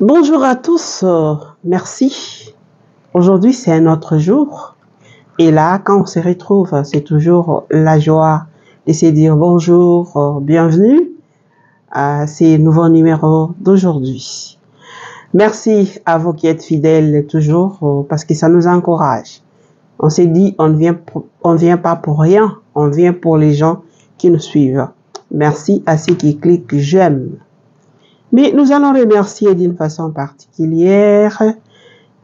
Bonjour à tous, merci. Aujourd'hui, c'est un autre jour. Et là, quand on se retrouve, c'est toujours la joie de se dire bonjour, bienvenue à ces nouveaux numéros d'aujourd'hui. Merci à vous qui êtes fidèles toujours parce que ça nous encourage. On s'est dit, on ne vient pas pour rien, on vient pour les gens qui nous suivent. Merci à ceux qui cliquent j'aime. Mais nous allons remercier d'une façon particulière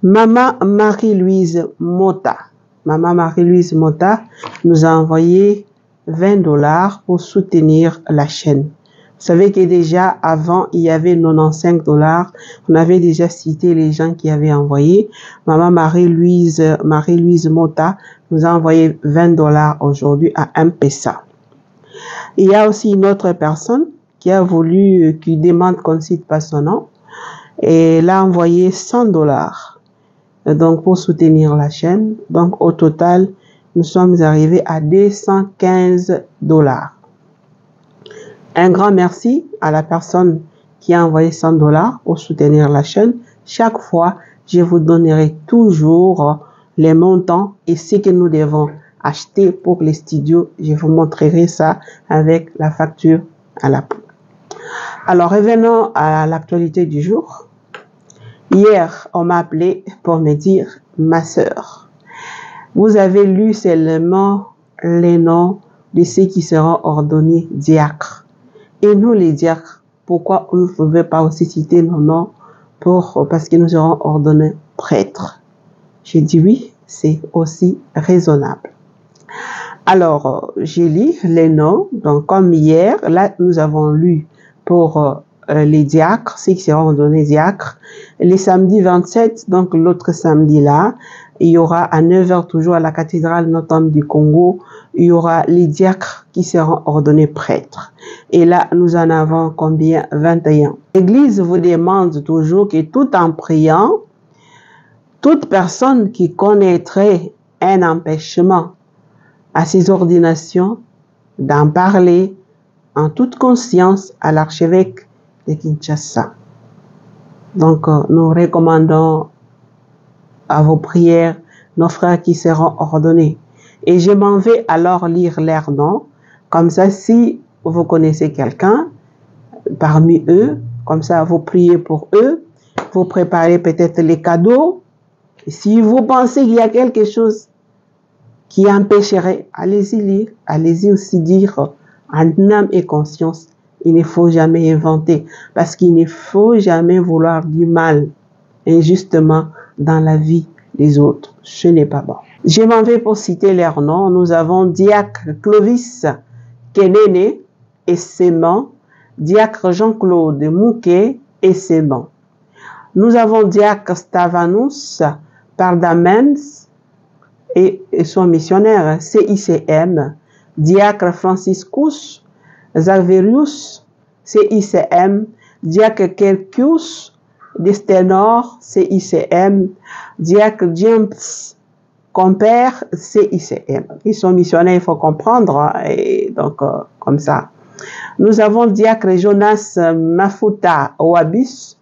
Maman Marie-Louise Mota. Maman Marie-Louise Mota nous a envoyé 20 $ pour soutenir la chaîne. Vous savez que déjà avant, il y avait 95 $. On avait déjà cité les gens qui avaient envoyé. Maman Marie-Louise Mota nous a envoyé 20 $ aujourd'hui à M-Pesa. Il y a aussi une autre personne qui demande qu'on ne cite pas son nom. Et elle a envoyé 100 $. Donc, pour soutenir la chaîne. Donc, au total, nous sommes arrivés à 215 $. Un grand merci à la personne qui a envoyé 100 $ pour soutenir la chaîne. Chaque fois, je vous donnerai toujours les montants et ce que nous devons acheter pour les studios. Je vous montrerai ça avec la facture à la peau. Alors, revenons à l'actualité du jour. Hier, on m'a appelé pour me dire, ma sœur, vous avez lu seulement les noms de ceux qui seront ordonnés diacres. Et nous, les diacres, pourquoi vous ne pouvez pas aussi citer nos noms parce que nous serons ordonnés prêtres? J'ai dit oui, c'est aussi raisonnable. Alors, j'ai lu les noms. Donc, comme hier, là, nous avons lu pour les diacres, ceux qui seront ordonnés diacres. Les samedis 27, donc l'autre samedi là, il y aura à 9 h toujours à la cathédrale Notre-Dame du Congo, il y aura les diacres qui seront ordonnés prêtres. Et là, nous en avons combien? 21. L'Église vous demande toujours que tout en priant, toute personne qui connaîtrait un empêchement à ces ordinations, d'en parler en toute conscience à l'archevêque de Kinshasa. Donc, nous recommandons à vos prières nos frères qui seront ordonnés. Et je m'en vais alors lire leurs noms. Comme ça, si vous connaissez quelqu'un parmi eux, comme ça, vous priez pour eux, vous préparez peut-être les cadeaux. Si vous pensez qu'il y a quelque chose qui empêcherait, allez-y lire, allez-y aussi dire en âme et conscience. Il ne faut jamais inventer, parce qu'il ne faut jamais vouloir du mal injustement dans la vie des autres. Ce n'est pas bon. Je m'en vais pour citer leurs noms. Nous avons Diacre Clovis Kenene et Séman, Diacre Jean-Claude Mouquet et Séman. Nous avons Diacre Stavanus Pardamens et son missionnaire CICM, Diacre Franciscus Xaverius, CICM, Diacre Kerkius Destenor, CICM, Diacre James Compère, CICM. Ils sont missionnaires, il faut comprendre, et donc comme ça. Nous avons Diacre Jonas Mafuta Ouabus,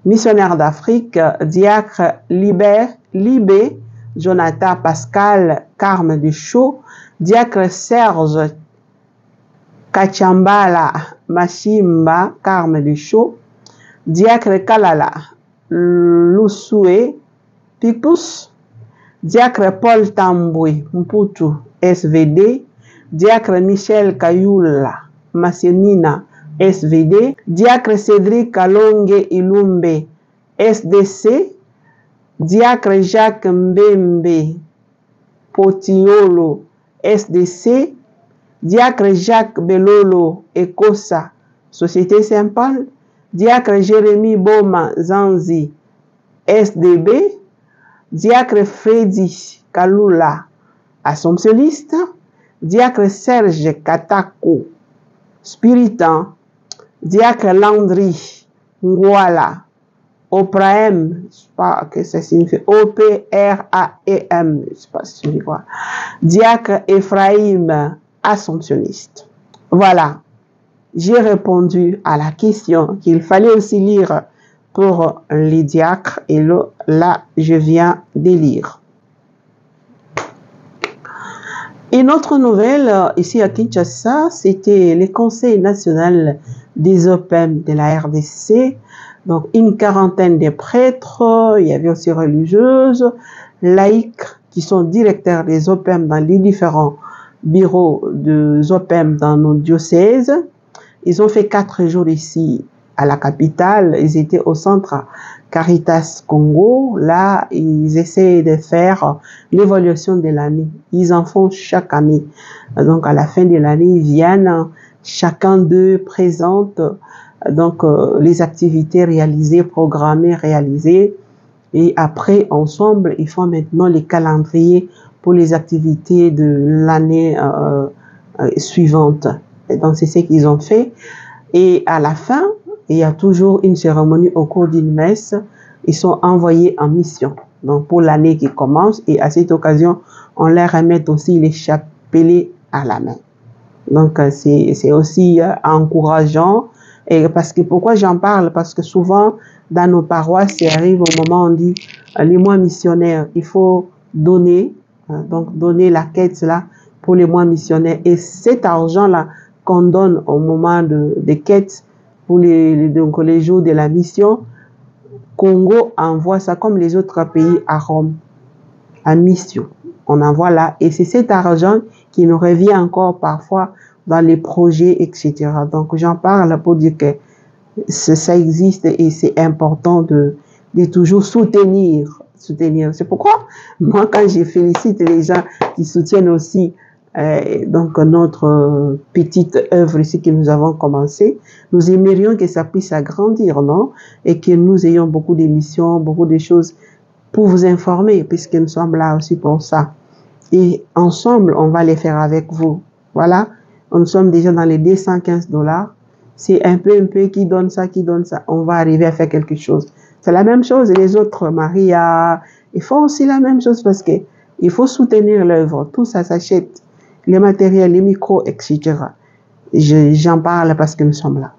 missionnaire d'Afrique, Diacre Libé Jonathan Pascal Carme Duchot, Diacre Serge Kachambala Machimba Carme Duchot, Diacre Kalala Lusue Pipus, Diacre Paul Tamboui Mputu SVD, Diacre Michel Kayula Massenina SVD, Diacre Cédric Kalonge Ilumbe SDC, Diacre Jacques Mbembe Potiolo SDC, Diacre Jacques Belolo Ekosa Société Saint-Paul, Diacre Jérémy Boma Zanzi SDB, Diacre Freddy Kalula Assomptionniste, Diacre Serge Katako Spiritan, Diacre Landry Ngwala Opraem, je sais pas que ça signifie, O-P-R-A-E-M, je sais pas si tu vois. Diacre Ephraim, Assomptionniste. Voilà, j'ai répondu à la question qu'il fallait aussi lire pour les diacres. Et là, je viens de lire. Une autre nouvelle, ici à Kinshasa, c'était le Conseil national des OPEM de la RDC. Donc, une quarantaine de prêtres, il y avait aussi religieuses, laïcs, qui sont directeurs des OPEM dans les différents bureaux des OPEM dans nos diocèses. Ils ont fait 4 jours ici à la capitale. Ils étaient au centre Caritas Congo. Là, ils essaient de faire l'évaluation de l'année. Ils en font chaque année. Donc, à la fin de l'année, ils viennent. Chacun d'eux présente donc les activités réalisées, programmées, réalisées. Et après, ensemble, ils font maintenant les calendriers pour les activités de l'année suivante. Et donc, c'est ce qu'ils ont fait. Et à la fin, il y a toujours une cérémonie au cours d'une messe. Ils sont envoyés en mission. Donc, pour l'année qui commence. Et à cette occasion, on leur remet aussi les chapelets à la main. Donc, c'est aussi encourageant. Et parce que, pourquoi j'en parle? Parce que souvent, dans nos paroisses, ça arrive au moment où on dit, les mois missionnaires, il faut donner. Donc, donner la quête là pour les mois missionnaires. Et cet argent-là qu'on donne au moment de quête pour donc les jours de la mission, Congo envoie ça comme les autres pays à Rome, à mission. On envoie là. Et c'est cet argent qui nous revient encore parfois dans les projets, etc. Donc, j'en parle pour dire que ça existe et c'est important de toujours soutenir. C'est pourquoi, moi, quand je félicite les gens qui soutiennent aussi donc notre petite œuvre ici que nous avons commencé, nous aimerions que ça puisse agrandir, non? Et que nous ayons beaucoup d'émissions, beaucoup de choses pour vous informer, puisque nous sommes là aussi pour ça. Et ensemble, on va les faire avec vous. Voilà, nous sommes déjà dans les $215. C'est un peu qui donne ça, on va arriver à faire quelque chose. C'est la même chose, les autres, Maria, ils font aussi la même chose parce que il faut soutenir l'œuvre. Tout ça s'achète, les matériels, les micros, etc. J'en parle parce que nous sommes là.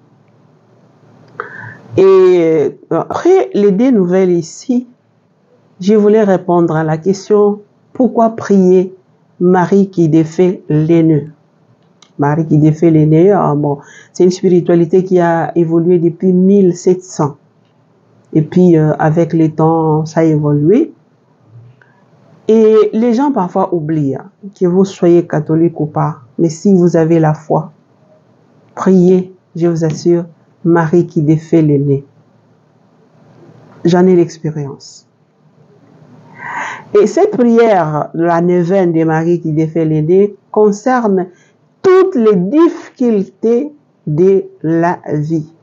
Et après les 2 nouvelles ici, je voulais répondre à la question, pourquoi prier Marie qui défait les nœuds? Marie qui défait les nœuds, bon, c'est une spiritualité qui a évolué depuis 1700. Et puis, avec le temps, ça a évolué. Et les gens parfois oublient, que vous soyez catholique ou pas, mais si vous avez la foi, priez, je vous assure, Marie qui défait les nœuds. J'en ai l'expérience. Et cette prière, la neuvaine de Marie qui défait les nœuds, concerne toutes les difficultés de la vie.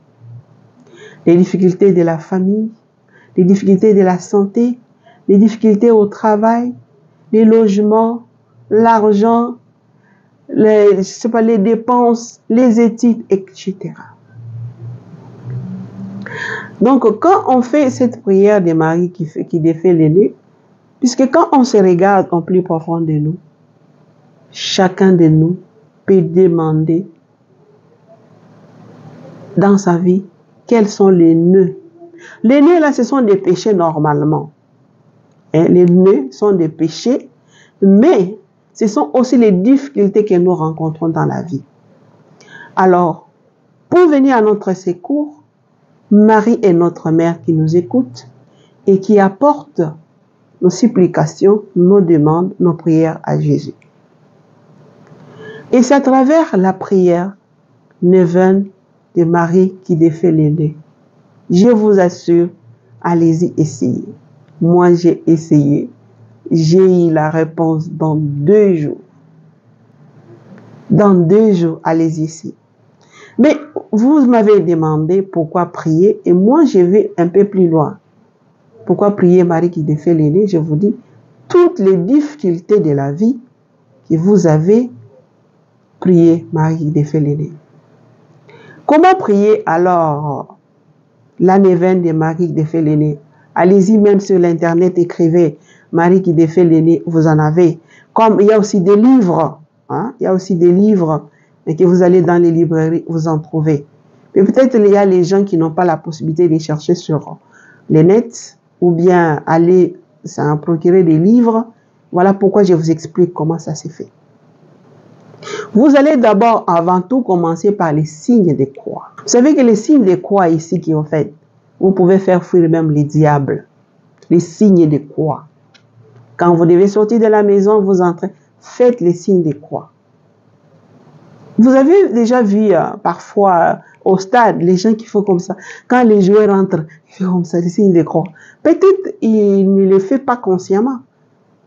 Les difficultés de la famille, les difficultés de la santé, les difficultés au travail, les logements, l'argent, les dépenses, les études, etc. Donc, quand on fait cette prière de Marie qui défait les nœuds, puisque quand on se regarde en plus profond de nous, chacun de nous peut demander dans sa vie quels sont les nœuds. Les nœuds là, ce sont des péchés normalement. Les nœuds sont des péchés, mais ce sont aussi les difficultés que nous rencontrons dans la vie. Alors, pour venir à notre secours, Marie est notre mère qui nous écoute et qui apporte nos supplications, nos demandes, nos prières à Jésus. Et c'est à travers la prière neuvaine de Marie qui défait les nœuds. Je vous assure, allez-y essayer. Moi, j'ai essayé. J'ai eu la réponse dans 2 jours. Dans 2 jours, allez-y essayer. Mais vous m'avez demandé pourquoi prier et moi, je vais un peu plus loin. Pourquoi prier Marie qui défait les nœuds? Je vous dis, toutes les difficultés de la vie que vous avez, priez Marie qui défait les nœuds. Comment prier alors la neuvaine de Marie qui défait les nœuds? Allez-y même sur l'internet, écrivez Marie qui défait les nœuds, vous en avez. Comme il y a aussi des livres, il y a aussi des livres, et que vous allez dans les librairies, vous en trouvez. Mais peut-être il y a les gens qui n'ont pas la possibilité de chercher sur les nets ou bien aller s'en procurer des livres. Voilà pourquoi je vous explique comment ça s'est fait. Vous allez d'abord, avant tout, commencer par les signes de croix. Vous savez que les signes de croix ici qui ont fait, vous pouvez faire fuir même les diables. Les signes de croix. Quand vous devez sortir de la maison, vous entrez, faites les signes de croix. Vous avez déjà vu parfois au stade, les gens qui font comme ça. Quand les joueurs entrent, ils font comme ça, les signes de croix. Peut-être ils ne le font pas consciemment,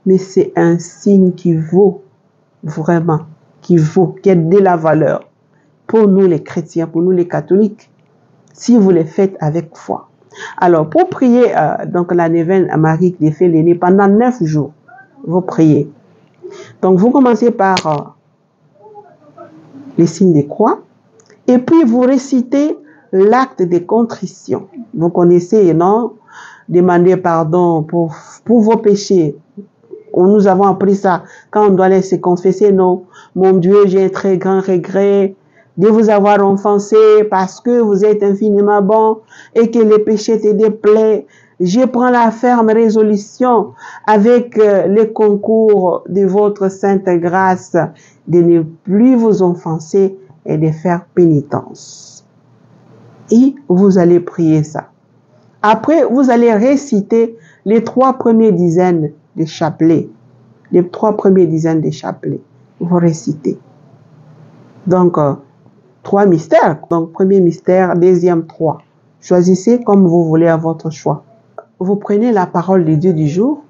mais c'est un signe qui vaut vraiment, qui a de la valeur pour nous les chrétiens, pour nous les catholiques, si vous les faites avec foi. Alors, pour prier donc la neuvaine à Marie qui fait l'aîné pendant 9 jours, vous priez. Donc, vous commencez par les signes de croix et puis vous récitez l'acte de contrition. Vous connaissez, non? Demander pardon pour vos péchés. Nous avons appris ça quand on doit aller se confesser. Non, mon Dieu, j'ai un très grand regret de vous avoir offensé parce que vous êtes infiniment bon et que les péchés te déplaisent. Je prends la ferme résolution avec le concours de votre sainte grâce de ne plus vous offenser et de faire pénitence. Et vous allez prier ça. Après, vous allez réciter les 3 premières dizaines de chapelets. Les 3 premières dizaines de chapelets. Vous récitez. Donc, 3 mystères. Donc, premier mystère, deuxième 3. Choisissez comme vous voulez à votre choix. Vous prenez la parole de Dieu du jour.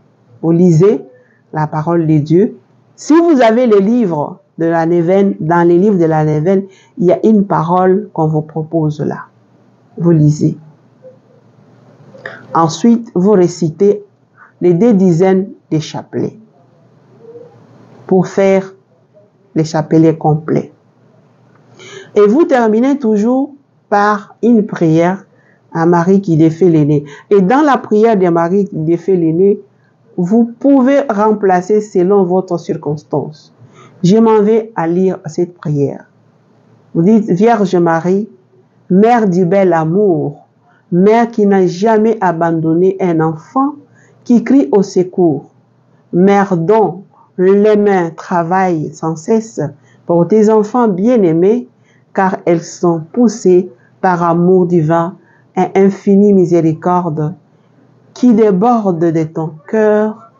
Vous lisez la parole de Dieu. Si vous avez les livres de la neuvaine, dans les livres de la neuvaine, il y a une parole qu'on vous propose là. Vous lisez. Ensuite, vous récitez les 2 dizaines de chapelets pour faire les chapelets complets. Et vous terminez toujours par une prière à Marie qui défait l'aîné. Et dans la prière de Marie qui défait l'aîné, vous pouvez remplacer selon votre circonstance. Je m'en vais à lire cette prière. Vous dites, Vierge Marie, Mère du bel amour, Mère qui n'a jamais abandonné un enfant qui crie au secours, Mère dont les mains travaillent sans cesse pour tes enfants bien-aimés, car elles sont poussées par amour divin et infinie miséricorde, qui déborde de ton cœur,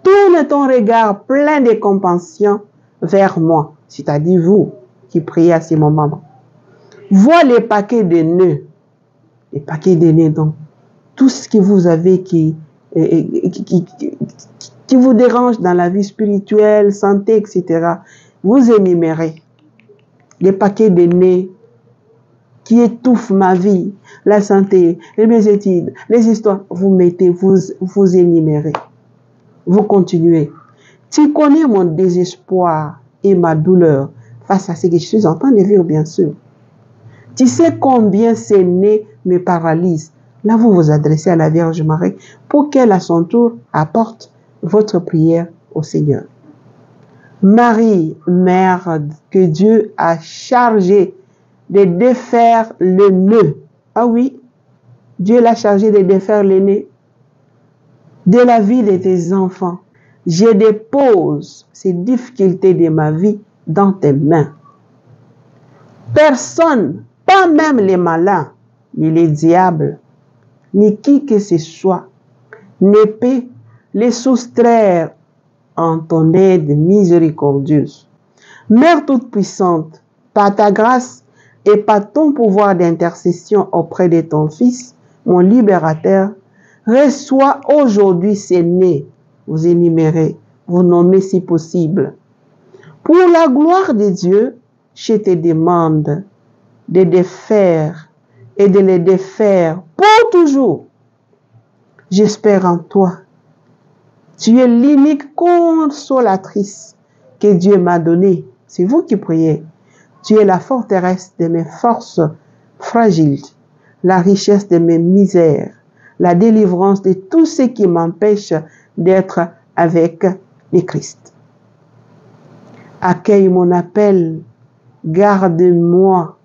tourne ton regard plein de compassion vers moi, c'est-à-dire vous qui priez à ce moment. Vois les paquets de nœuds, donc tout ce que vous avez qui vous dérange dans la vie spirituelle, santé, etc. Vous énumérez les paquets de nœuds qui étouffent ma vie, la santé, mes études, les histoires. Vous mettez, vous énumérez. Vous continuez. Tu connais mon désespoir et ma douleur face à ce que je suis en train de vivre, bien sûr. Tu sais combien ces nœuds me paralysent. Là, vous vous adressez à la Vierge Marie pour qu'elle, à son tour, apporte votre prière au Seigneur. Marie, Mère que Dieu a chargée de défaire le nœud. Ah oui, Dieu l'a chargé de défaire le nœud de la vie de tes enfants. Je dépose ces difficultés de ma vie dans tes mains. Personne, pas même les malins, ni les diables, ni qui que ce soit, ne peut les soustraire en ton aide miséricordieuse. Mère toute-puissante, par ta grâce et par ton pouvoir d'intercession auprès de ton Fils, mon libérateur, reçois aujourd'hui ces nés, vous énumérez, vous nommez si possible. Pour la gloire de Dieu, je te demande de défaire et de les défaire pour toujours. J'espère en toi. Tu es l'unique consolatrice que Dieu m'a donnée. C'est vous qui priez. Tu es la forteresse de mes forces fragiles, la richesse de mes misères, la délivrance de tout ce qui m'empêche d'être avec le Christ. Accueille mon appel, garde-moi.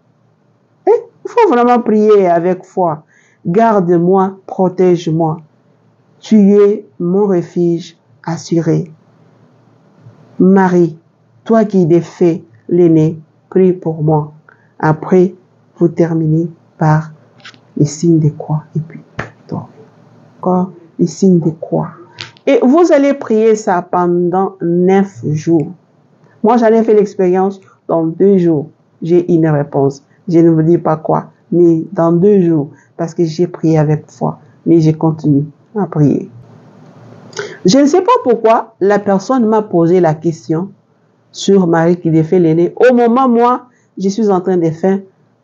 faut vraiment prier avec foi. Garde-moi, protège-moi. Tu es mon refuge assuré. Marie, toi qui défais l'aîné, prie pour moi. Après, vous terminez par les signes de croix et puis dormez. Encore les signes de croix. Et vous allez prier ça pendant 9 jours. Moi, j'en ai fait l'expérience dans 2 jours. J'ai une réponse. Je ne vous dis pas quoi, mais dans 2 jours, parce que j'ai prié avec foi, mais j'ai continué à prier. Je ne sais pas pourquoi la personne m'a posé la question sur Marie qui défait l'aîné. Au moment, moi, je suis en train de faire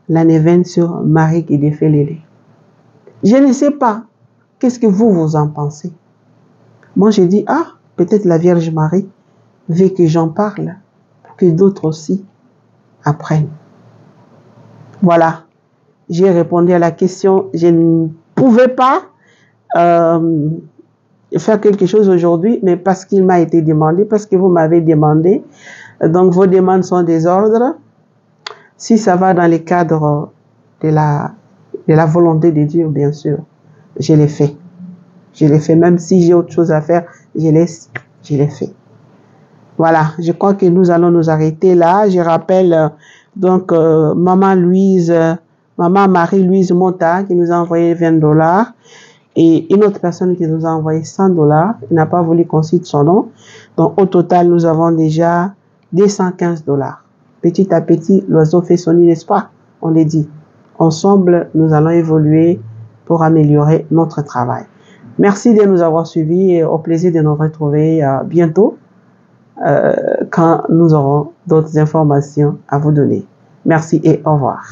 la neuvaine sur Marie qui défait l'aîné. Je ne sais pas. Qu'est-ce que vous en pensez? Moi, j'ai dit, ah, peut-être la Vierge Marie veut que j'en parle, pour que d'autres aussi apprennent. Voilà. J'ai répondu à la question. Je ne pouvais pas faire quelque chose aujourd'hui, mais parce qu'il m'a été demandé, parce que vous m'avez demandé. Donc, vos demandes sont des ordres. Si ça va dans les cadres de la volonté de Dieu, bien sûr, je l'ai fait. Je l'ai fait, même si j'ai autre chose à faire, je l'ai fait. Voilà, je crois que nous allons nous arrêter là. Je rappelle donc Maman Marie-Louise Mota qui nous a envoyé $20 et une autre personne qui nous a envoyé $100. Il n'a pas voulu qu'on cite son nom. Donc au total, nous avons déjà $215. Petit à petit, l'oiseau fait son nid, n'est-ce pas? On l'a dit. Ensemble, nous allons évoluer pour améliorer notre travail. Merci de nous avoir suivis et au plaisir de nous retrouver bientôt quand nous aurons d'autres informations à vous donner. Merci et au revoir.